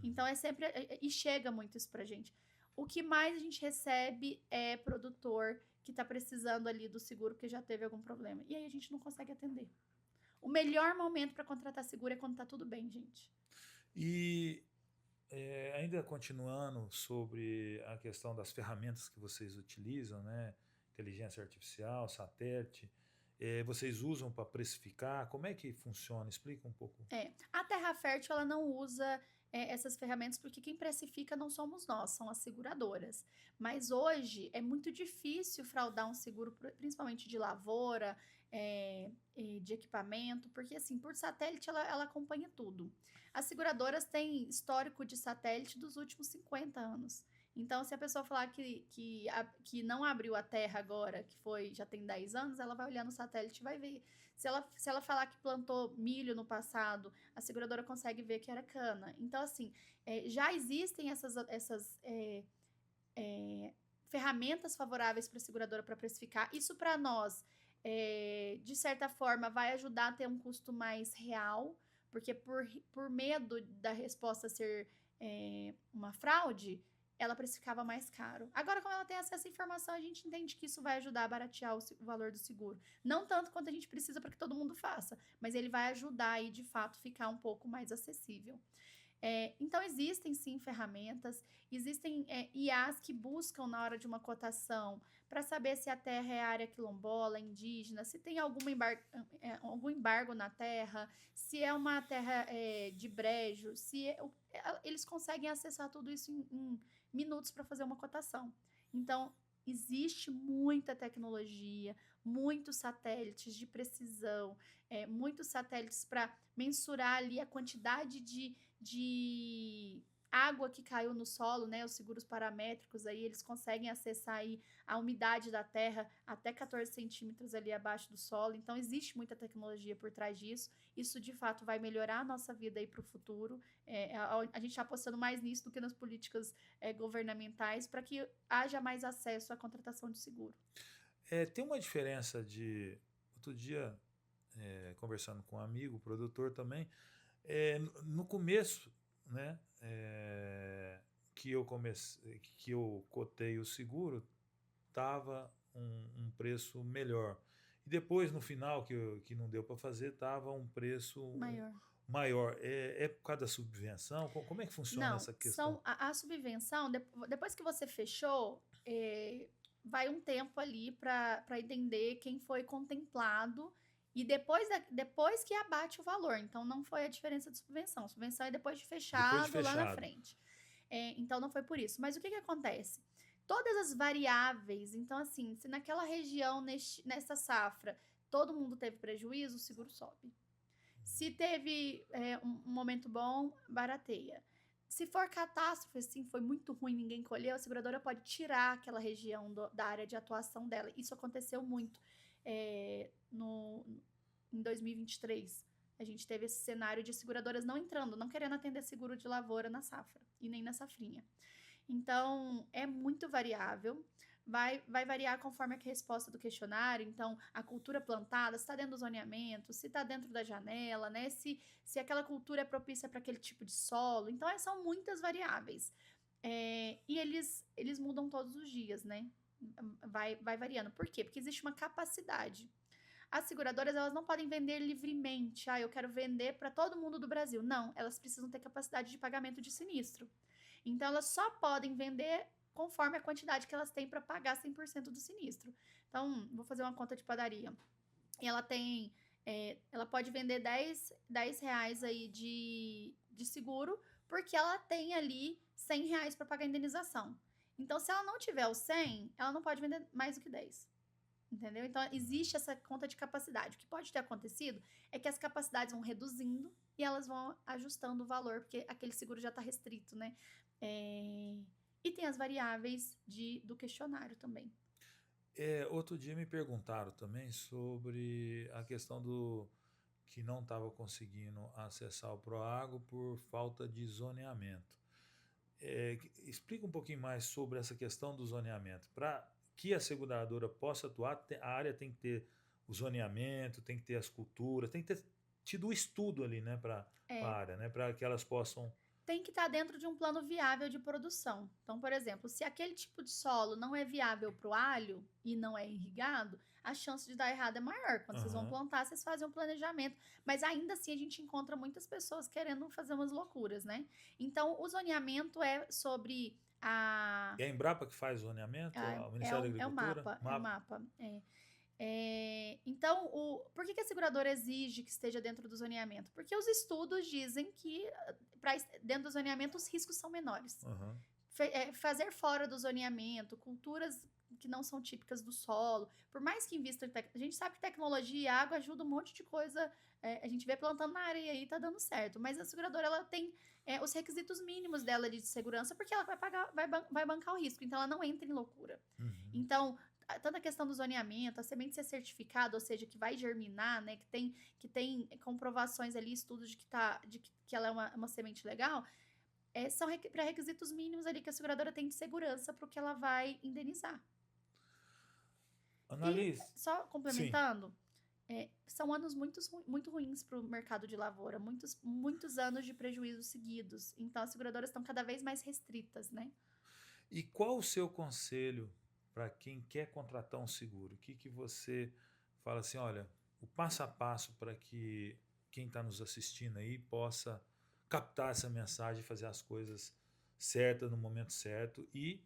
Então é sempre. E chega muito isso pra gente. O que mais a gente recebe é produtor que tá precisando ali do seguro porque já teve algum problema. E aí a gente não consegue atender. O melhor momento para contratar seguro é quando tá tudo bem, gente. E ainda continuando sobre a questão das ferramentas que vocês utilizam, né? Inteligência artificial, satélite, vocês usam para precificar? Como é que funciona? Explica um pouco. A Terra Fértil ela não usa essas ferramentas porque quem precifica não somos nós, são as seguradoras. Mas hoje é muito difícil fraudar um seguro, principalmente de lavoura, de equipamento, porque assim, por satélite ela acompanha tudo. As seguradoras têm histórico de satélite dos últimos 50 anos. Então, se a pessoa falar que não abriu a terra agora, já tem 10 anos, ela vai olhar no satélite e vai ver. Se ela falar que plantou milho no passado, a seguradora consegue ver que era cana. Então, assim, já existem essas ferramentas favoráveis para a seguradora para precificar. Isso, para nós, de certa forma, vai ajudar a ter um custo mais real, porque por medo da resposta ser uma fraude, ela precificava mais caro. Agora, como ela tem acesso à informação, a gente entende que isso vai ajudar a baratear o valor do seguro. Não tanto quanto a gente precisa para que todo mundo faça, mas ele vai ajudar aí, de fato, ficar um pouco mais acessível. Então, existem sim ferramentas, existem IAs que buscam na hora de uma cotação para saber se a terra é área quilombola, indígena, se tem algum embargo na terra, se é uma terra de brejo, eles conseguem acessar tudo isso em minutos para fazer uma cotação. Então, existe muita tecnologia, muitos satélites de precisão, muitos satélites para mensurar ali a quantidade de água que caiu no solo, né? Os seguros paramétricos aí, eles conseguem acessar aí a umidade da terra até 14 centímetros ali abaixo do solo. Então, existe muita tecnologia por trás disso. Isso, de fato, vai melhorar a nossa vida aí para o futuro. A gente está apostando mais nisso do que nas políticas governamentais para que haja mais acesso à contratação de seguro. Tem uma diferença de... Outro dia, conversando com um amigo, produtor também, no começo, né, que eu cotei o seguro, estava um preço melhor. E depois, no final, que não deu para fazer, estava um preço maior. É por causa da subvenção? Como é que funciona essa questão? A subvenção, depois que você fechou, vai um tempo ali para entender quem foi contemplado E depois que abate o valor. Então, não foi a diferença de subvenção. A subvenção é depois de fechado, lá na frente. Então, não foi por isso. Mas o que acontece? Todas as variáveis, então assim, se naquela região, nessa safra, todo mundo teve prejuízo, o seguro sobe. Se teve um momento bom, barateia. Se for catástrofe, assim, foi muito ruim, ninguém colheu, a seguradora pode tirar aquela região da área de atuação dela. Isso aconteceu muito em 2023. A gente teve esse cenário de seguradoras não entrando, não querendo atender seguro de lavoura na safra e nem na safrinha. Então, é muito variável, vai variar conforme a resposta do questionário. Então, a cultura plantada, se está dentro do zoneamento, se está dentro da janela, né? Se aquela cultura é propícia para aquele tipo de solo. Então, são muitas variáveis. E eles mudam todos os dias, né? Vai variando. Por quê? Porque existe uma capacidade. As seguradoras, elas não podem vender livremente. Eu quero vender para todo mundo do Brasil. Não, elas precisam ter capacidade de pagamento de sinistro. Então, elas só podem vender conforme a quantidade que elas têm para pagar 100% do sinistro. Então, vou fazer uma conta de padaria. Ela pode vender 10 reais aí de seguro, porque ela tem ali 100 reais para pagar a indenização. Então, se ela não tiver o 100, ela não pode vender mais do que 10. Entendeu? Então, existe essa conta de capacidade. O que pode ter acontecido é que as capacidades vão reduzindo e elas vão ajustando o valor, porque aquele seguro já está restrito, né? E tem as variáveis do questionário também. Outro dia me perguntaram também sobre a questão do que não estava conseguindo acessar o Proagro por falta de zoneamento. Explica um pouquinho mais sobre essa questão do zoneamento. Para que a seguradora possa atuar, a área tem que ter o zoneamento, tem que ter as culturas, tem que ter tido o estudo ali, né, para a área, né, para que elas possam... Tem que estar dentro de um plano viável de produção. Então, por exemplo, se aquele tipo de solo não é viável para o alho e não é irrigado, a chance de dar errado é maior. Quando vocês vão plantar, vocês fazem um planejamento. Mas ainda assim, a gente encontra muitas pessoas querendo fazer umas loucuras, né? Então, o zoneamento é sobre a... É a Embrapa que faz o zoneamento? O Ministério da Agricultura? É o mapa. Então, por que a seguradora exige que esteja dentro do zoneamento? Porque os estudos dizem que dentro do zoneamento os riscos são menores. Fazer fora do zoneamento, culturas que não são típicas do solo, por mais que invista a gente sabe que tecnologia e água ajuda um monte de coisa, a gente vê plantando na areia e tá dando certo, mas a seguradora ela tem os requisitos mínimos dela de segurança, porque ela vai bancar o risco, então ela não entra em loucura. Então, tanto a questão do zoneamento, a semente ser certificada, ou seja, que vai germinar, né, que tem comprovações ali, estudos de que ela é uma semente legal, são pré-requisitos mínimos ali que a seguradora tem de segurança para o que ela vai indenizar. Analise. Só complementando, são anos muito ruins para o mercado de lavoura, muitos anos de prejuízos seguidos. Então, as seguradoras estão cada vez mais restritas, né? E qual o seu conselho para quem quer contratar um seguro? O que você fala assim, olha, o passo a passo para que quem está nos assistindo aí possa captar essa mensagem, fazer as coisas certas no momento certo e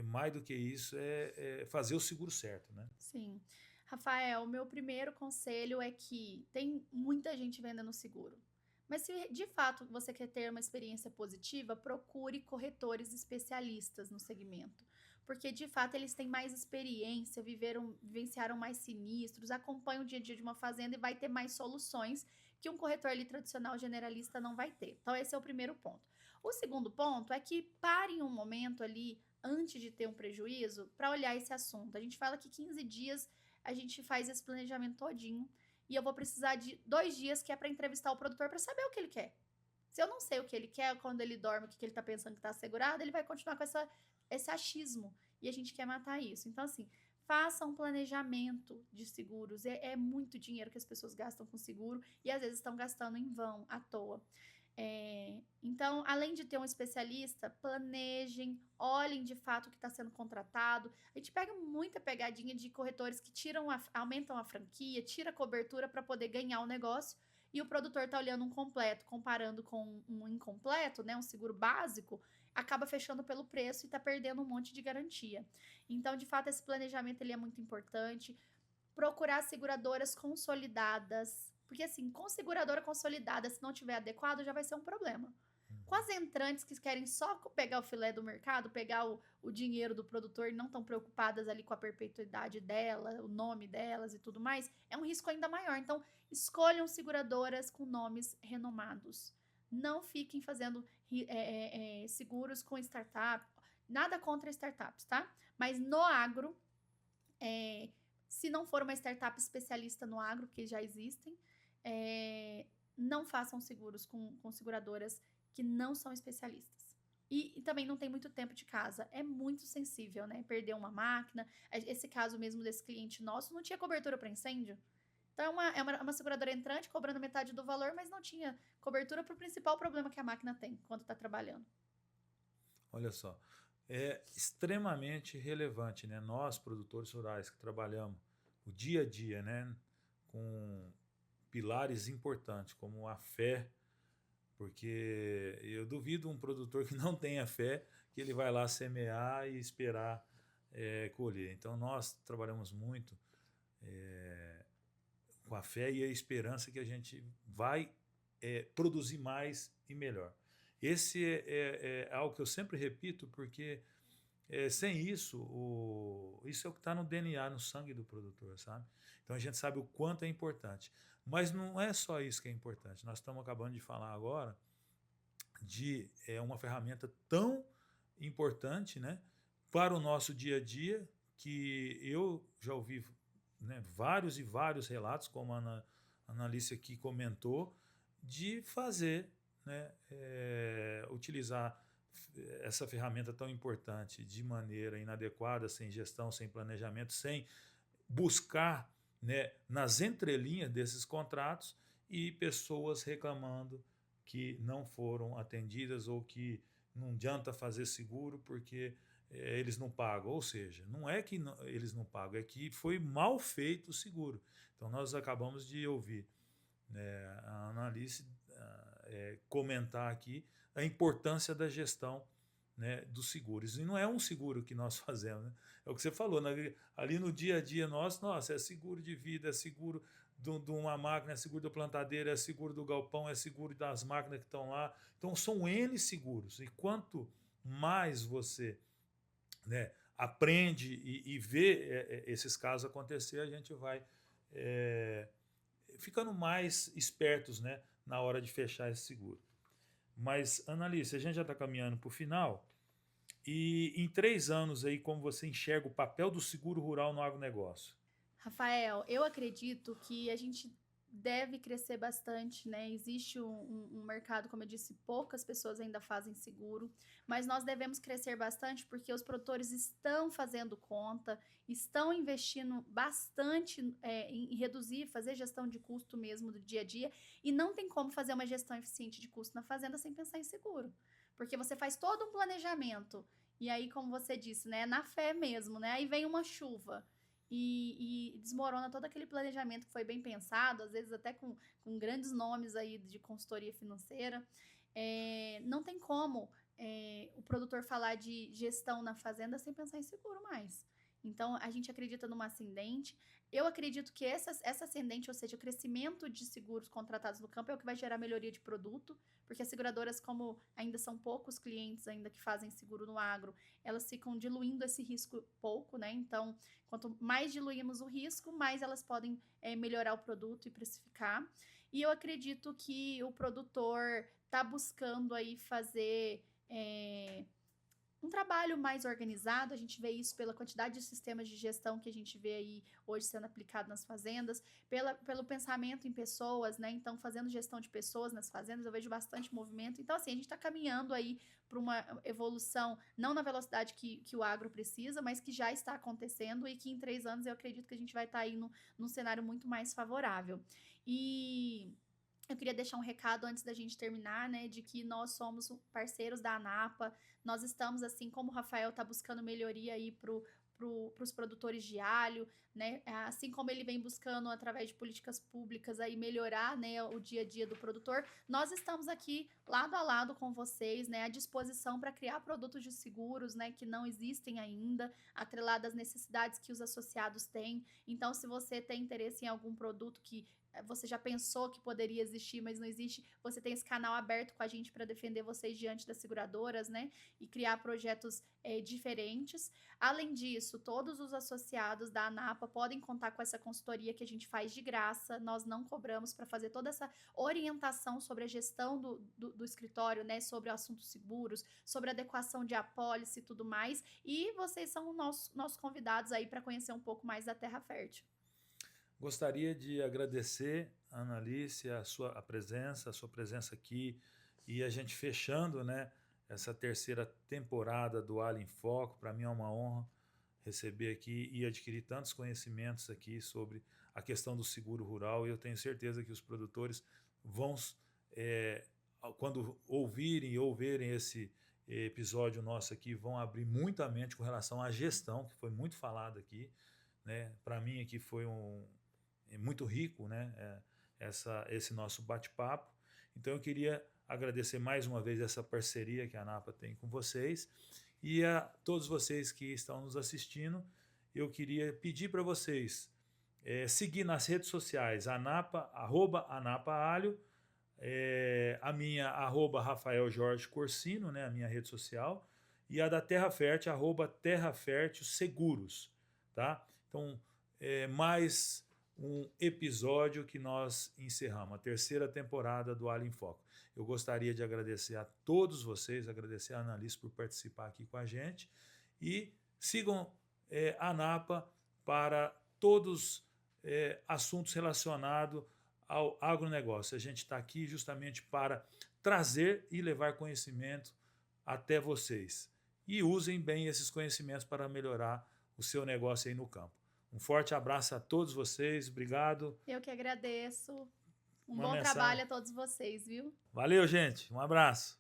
mais do que isso é fazer o seguro certo, né? Sim. Rafael, o meu primeiro conselho é que tem muita gente vendendo seguro. Mas se de fato você quer ter uma experiência positiva, procure corretores especialistas no segmento. Porque de fato eles têm mais experiência, vivenciaram mais sinistros, acompanham o dia a dia de uma fazenda e vai ter mais soluções que um corretor ali tradicional generalista não vai ter. Então esse é o primeiro ponto. O segundo ponto é que parem um momento ali antes de ter um prejuízo para olhar esse assunto. A gente fala que 15 dias a gente faz esse planejamento todinho e eu vou precisar de 2 dias que é para entrevistar o produtor para saber o que ele quer. Se eu não sei o que ele quer, quando ele dorme, o que ele está pensando que está assegurado, ele vai continuar com esse achismo e a gente quer matar isso. Então, assim, faça um planejamento de seguros. É muito dinheiro que as pessoas gastam com seguro e às vezes estão gastando em vão, à toa. Então, além de ter um especialista, planejem, olhem de fato o que está sendo contratado. A gente pega muita pegadinha de corretores que aumentam a franquia, tira a cobertura para poder ganhar o negócio e o produtor está olhando um completo, comparando com um incompleto, né, um seguro básico, acaba fechando pelo preço e está perdendo um monte de garantia. Então, de fato, esse planejamento ele é muito importante. procurar seguradoras consolidadas, porque assim, com seguradora consolidada, se não tiver adequado, já vai ser um problema. Com as entrantes que querem só pegar o filé do mercado, pegar o dinheiro do produtor e não estão preocupadas ali com a perpetuidade dela, o nome delas e tudo mais, é um risco ainda maior. Então, escolham seguradoras com nomes renomados. Não fiquem fazendo seguros com startup. Nada contra startups, tá? Mas no agro, se não for uma startup especialista no agro, que já existem, não façam seguros com seguradoras que não são especialistas. E também não tem muito tempo de casa. É muito sensível, né? Perder uma máquina. Esse caso mesmo desse cliente nosso não tinha cobertura para incêndio. Então, é uma seguradora entrante cobrando metade do valor, mas não tinha cobertura para o principal problema que a máquina tem quando está trabalhando. Olha só, é extremamente relevante, né? Nós, produtores rurais, que trabalhamos o dia a dia, né? Com pilares importantes, como a fé, porque eu duvido um produtor que não tenha fé que ele vai lá semear e esperar colher. Então nós trabalhamos muito com a fé e a esperança que a gente vai produzir mais e melhor. Esse é algo que eu sempre repito, porque sem isso, isso é o que está no DNA, no sangue do produtor, sabe? Então a gente sabe o quanto é importante. Mas não é só isso que é importante. Nós estamos acabando de falar agora de uma ferramenta tão importante, né, para o nosso dia a dia, que eu já ouvi, né, vários e vários relatos, como a Analice aqui comentou, de fazer, né, utilizar essa ferramenta tão importante de maneira inadequada, sem gestão, sem planejamento, sem buscar, né, nas entrelinhas desses contratos, e pessoas reclamando que não foram atendidas ou que não adianta fazer seguro porque eles não pagam. Ou seja, não é que eles não pagam, é que foi mal feito o seguro. Então nós acabamos de ouvir a Analice comentar aqui a importância da gestão, né, dos seguros. E não é um seguro que nós fazemos, né? É o que você falou, ali no dia a dia nossa, é seguro de vida, é seguro de uma máquina, é seguro da plantadeira, é seguro do galpão, é seguro das máquinas que estão lá. Então são N seguros. E quanto mais você, né, aprende e vê esses casos acontecer, a gente vai ficando mais espertos, né, na hora de fechar esse seguro. Mas, Analice, a gente já está caminhando para o final, e em 3 anos aí, como você enxerga o papel do seguro rural no agronegócio? Rafael, eu acredito que a gente deve crescer bastante, né? Existe um mercado, como eu disse, poucas pessoas ainda fazem seguro, mas nós devemos crescer bastante porque os produtores estão fazendo conta, estão investindo bastante em reduzir, fazer gestão de custo mesmo do dia a dia, e não tem como fazer uma gestão eficiente de custo na fazenda sem pensar em seguro, porque você faz todo um planejamento, e aí, como você disse, né, na fé mesmo, né? Aí vem uma chuva. E desmorona todo aquele planejamento que foi bem pensado, às vezes até com grandes nomes aí de consultoria financeira. Não tem como o produtor falar de gestão na fazenda sem pensar em seguro mais. Então, a gente acredita numa ascendente. Eu acredito que essa ascendente, ou seja, o crescimento de seguros contratados no campo é o que vai gerar melhoria de produto, porque as seguradoras, como ainda são poucos clientes ainda que fazem seguro no agro, elas ficam diluindo esse risco pouco, né? Então, quanto mais diluímos o risco, mais elas podem melhorar o produto e precificar. E eu acredito que o produtor está buscando aí fazer um trabalho mais organizado. A gente vê isso pela quantidade de sistemas de gestão que a gente vê aí hoje sendo aplicado nas fazendas, pelo pensamento em pessoas, né? Então, fazendo gestão de pessoas nas fazendas, eu vejo bastante movimento. Então, assim, a gente está caminhando aí para uma evolução, não na velocidade que o agro precisa, mas que já está acontecendo, e que em 3 anos eu acredito que a gente vai estar aí num cenário muito mais favorável. E eu queria deixar um recado antes da gente terminar, né, de que nós somos parceiros da ANAPA. Nós estamos, assim como o Rafael está buscando melhoria aí os produtores de alho, né? Assim como ele vem buscando, através de políticas públicas, aí melhorar, né, o dia a dia do produtor, nós estamos aqui lado a lado com vocês, né, à disposição para criar produtos de seguros, né, que não existem ainda, atrelados às necessidades que os associados têm. Então, se você tem interesse em algum produto que você já pensou que poderia existir, mas não existe, você tem esse canal aberto com a gente para defender vocês diante das seguradoras, né? E criar projetos diferentes. Além disso, todos os associados da ANAPA podem contar com essa consultoria que a gente faz de graça. Nós não cobramos para fazer toda essa orientação sobre a gestão do escritório, né? Sobre assuntos seguros, sobre adequação de apólice e tudo mais. E vocês são nossos convidados aí para conhecer um pouco mais da Terra Fértil. Gostaria de agradecer, Ana Alice, a sua presença aqui e a gente fechando, né, essa terceira temporada do Alho em Foco. Para mim é uma honra receber aqui e adquirir tantos conhecimentos aqui sobre a questão do seguro rural, e eu tenho certeza que os produtores vão, quando ouvirem ou verem esse episódio nosso aqui, vão abrir muita mente com relação à gestão, que foi muito falado aqui, né? Para mim aqui foi muito rico, né, esse nosso bate-papo. Então eu queria agradecer mais uma vez essa parceria que a ANAPA tem com vocês, e a todos vocês que estão nos assistindo, eu queria pedir para vocês seguir nas redes sociais, ANAPA, @ANAPAalho, a minha, @Rafael Jorge Corsino, né, a minha rede social, e a da Terra Fértil, @Terra-Fértil Seguros, tá? Então, mais um episódio que nós encerramos, a terceira temporada do Alho em Foco. Eu gostaria de agradecer a todos vocês, agradecer a Ana Alice por participar aqui com a gente, e sigam a ANAPA para todos assuntos relacionados ao agronegócio. A gente está aqui justamente para trazer e levar conhecimento até vocês. E usem bem esses conhecimentos para melhorar o seu negócio aí no campo. Um forte abraço a todos vocês, obrigado. Eu que agradeço. Um bom trabalho a todos vocês, viu? Valeu, gente. Um abraço.